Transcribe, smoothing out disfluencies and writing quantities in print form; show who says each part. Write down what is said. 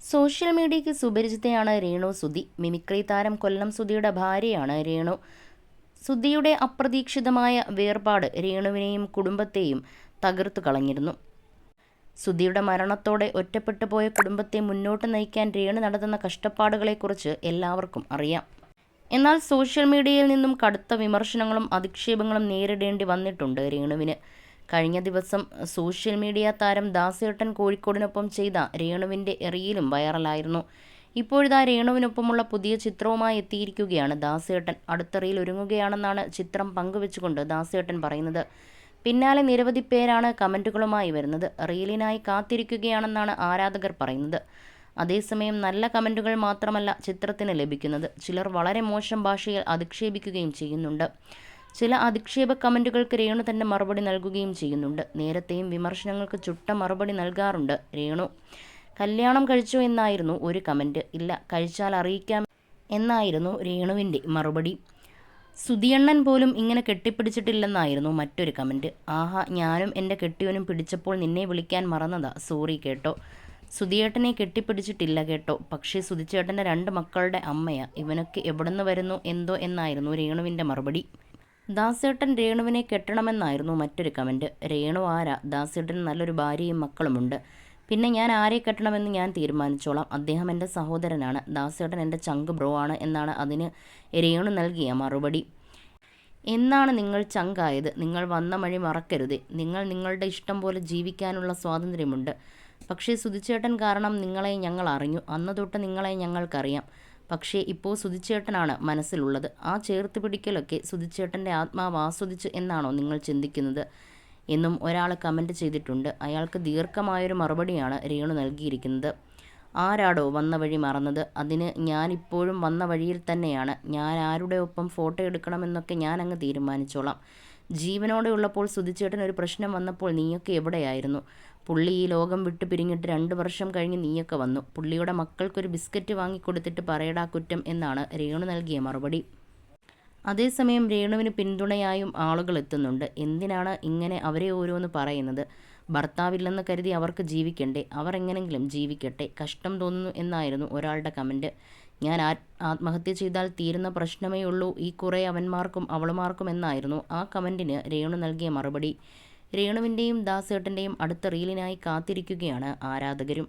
Speaker 1: Social മീഡിയയ്ക്ക് സുപരിചിതയാണ് Renu Sudhi. Mimicry താരം കൊല്ലം സുധിയുടെ ഭാര്യയാണ് രേണു. സുധിയുടെ അപ്രതീക്ഷിതമായ വേർപാട് രേണുവിനെയും കുടുംബത്തെയും തകർത്തു കളഞ്ഞിരുന്നു. സുധിയുടെ മരണത്തോടെ ഒറ്റപ്പെട്ടു പോയ കുടുംബത്തെ മുന്നോട്ട് നയിക്കാൻ രേണു നടത്തുന്ന കഷ്ടപ്പാടുകളെക്കുറിച്ച് എല്ലാവർക്കും അറിയാം. എന്നാൽ സോഷ്യൽ മീഡിയയിൽ നിന്നും കടുത്ത വിമർശനങ്ങളും അധിക്ഷേപങ്ങളും നേരിടേണ്ടി വന്നിട്ടുണ്ട് രേണുവിന്. കഴിഞ്ഞ ദിവസം സോഷ്യൽ മീഡിയ താരം ദാസേട്ടൻ കോഴിക്കോടിനൊപ്പം ചെയ്ത രേണുവിൻ്റെ റീലും വൈറലായിരുന്നു. ഇപ്പോഴിതാ രേണുവിനൊപ്പമുള്ള പുതിയ ചിത്രവുമായി എത്തിയിരിക്കുകയാണ് ദാസേട്ടൻ. അടുത്ത റീൽ ഒരുങ്ങുകയാണെന്നാണ് ചിത്രം പങ്കുവെച്ചുകൊണ്ട് ദാസേട്ടൻ പറയുന്നത്. പിന്നാലെ നിരവധി പേരാണ് കമൻറ്റുകളുമായി വരുന്നത്. റീലിനായി കാത്തിരിക്കുകയാണെന്നാണ് ആരാധകർ പറയുന്നത്. അതേസമയം നല്ല കമൻറ്റുകൾ മാത്രമല്ല ചിത്രത്തിന് ലഭിക്കുന്നത്. ചിലർ വളരെ മോശം ഭാഷയിൽ അധിക്ഷേപിക്കുകയും ചെയ്യുന്നുണ്ട്. ചില അധിക്ഷേപ കമൻറ്റുകൾക്ക് രേണു തന്നെ മറുപടി നൽകുകയും ചെയ്യുന്നുണ്ട്. നേരത്തെയും വിമർശനങ്ങൾക്ക് ചുട്ട മറുപടി നൽകാറുണ്ട് രേണു. കല്യാണം കഴിച്ചോ എന്നായിരുന്നു ഒരു കമൻറ്റ്. ഇല്ല, കഴിച്ചാൽ അറിയിക്കാം എന്നായിരുന്നു രേണുവിൻ്റെ മറുപടി. സുധിയണ്ണൻ പോലും ഇങ്ങനെ കെട്ടിപ്പിടിച്ചിട്ടില്ലെന്നായിരുന്നു മറ്റൊരു കമൻറ്റ്. ആഹാ, ഞാനും എൻ്റെ കെട്ടിയവനും പിടിച്ചപ്പോൾ നിന്നെ വിളിക്കാൻ മറന്നതാ, സോറി കേട്ടോ. സുധിയേട്ടനെ കെട്ടിപ്പിടിച്ചിട്ടില്ല കേട്ടോ, പക്ഷേ സുധിച്ചേട്ടൻ്റെ 2 മക്കളുടെ അമ്മയാ, ഇവനൊക്കെ എവിടുന്ന് വരുന്നു എന്തോ എന്നായിരുന്നു രേണുവിൻ്റെ മറുപടി. ദാസേട്ടൻ രേണുവിനെ കെട്ടണമെന്നായിരുന്നു മറ്റൊരു കമൻറ്റ്. രേണു ആരാ? ദാസേട്ടന് നല്ലൊരു ഭാര്യയും മക്കളുമുണ്ട്. പിന്നെ ഞാൻ ആരെ കെട്ടണമെന്ന് ഞാൻ തീരുമാനിച്ചോളാം. അദ്ദേഹം എൻ്റെ സഹോദരനാണ്. ദാസേട്ടൻ എൻ്റെ ചങ്ക് ബ്രോ ആണ് എന്നാണ് അതിന് രേണു നൽകിയ മറുപടി. എന്നാണ് നിങ്ങൾ ചങ്കായത്? നിങ്ങൾ വന്ന വഴി മറക്കരുത്. നിങ്ങൾ നിങ്ങളുടെ ഇഷ്ടം പോലെ ജീവിക്കാനുള്ള സ്വാതന്ത്ര്യമുണ്ട്. പക്ഷേ സുധിച്ചേട്ടൻ കാരണം നിങ്ങളെ ഞങ്ങൾ അറിഞ്ഞു. അന്ന് തൊട്ട് നിങ്ങളെ ഞങ്ങൾക്കറിയാം. പക്ഷേ ഇപ്പോൾ സുധിച്ചേട്ടനാണ് മനസ്സിലുള്ളത്. ആ ചേർത്ത് പിടിക്കലൊക്കെ സുധിച്ചേട്ടൻ്റെ ആത്മാവ് ആസ്വദിച്ച് എന്നാണോ നിങ്ങൾ ചിന്തിക്കുന്നത് എന്നും ഒരാൾ കമൻറ്റ് ചെയ്തിട്ടുണ്ട്. അയാൾക്ക് ദീർഘമായൊരു മറുപടിയാണ് രേണു നൽകിയിരിക്കുന്നത്. ആരാടോ വന്ന വഴി മറന്നത്? അതിന് ഞാൻ ഇപ്പോഴും വന്ന വഴിയിൽ തന്നെയാണ്. ഞാൻ ആരുടെ ഒപ്പം ഫോട്ടോ എടുക്കണമെന്നൊക്കെ ഞാൻ അങ്ങ് തീരുമാനിച്ചോളാം. ജീവനോടെ ഉള്ളപ്പോൾ സുധിച്ചേട്ടൻ ഒരു പ്രശ്നം വന്നപ്പോൾ നീയൊക്കെ എവിടെയായിരുന്നു? പുള്ളി ഈ ലോകം വിട്ടു പിരിഞ്ഞിട്ട് 2 വർഷം കഴിഞ്ഞ് നീയൊക്കെ വന്നു. പുള്ളിയുടെ മക്കൾക്കൊരു ബിസ്ക്കറ്റ് വാങ്ങിക്കൊടുത്തിട്ട് പറയടാ കുറ്റം എന്നാണ് രേണു നൽകിയ മറുപടി. അതേസമയം രേണുവിന് പിന്തുണയായും ആളുകൾ എത്തുന്നുണ്ട്. എന്തിനാണ് ഇങ്ങനെ അവരെ ഓരോന്ന് പറയുന്നത്? ഭർത്താവില്ലെന്ന് കരുതി അവർക്ക് ജീവിക്കണ്ടേ? അവർ എങ്ങനെങ്കിലും ജീവിക്കട്ടെ, കഷ്ടം തോന്നുന്നു എന്നായിരുന്നു ഒരാളുടെ കമൻറ്റ്. ഞാൻ ആത്മഹത്യ ചെയ്താൽ തീരുന്ന പ്രശ്നമേ ഉള്ളൂ ഈ കുറേ അവന്മാർക്കും അവളുമാർക്കും എന്നായിരുന്നു ആ കമൻറ്റിന് രേണു നൽകിയ മറുപടി. രേണുവിൻ്റെയും ദാസേട്ടൻ്റെയും അടുത്ത റീലിനായി കാത്തിരിക്കുകയാണ് ആരാധകരും.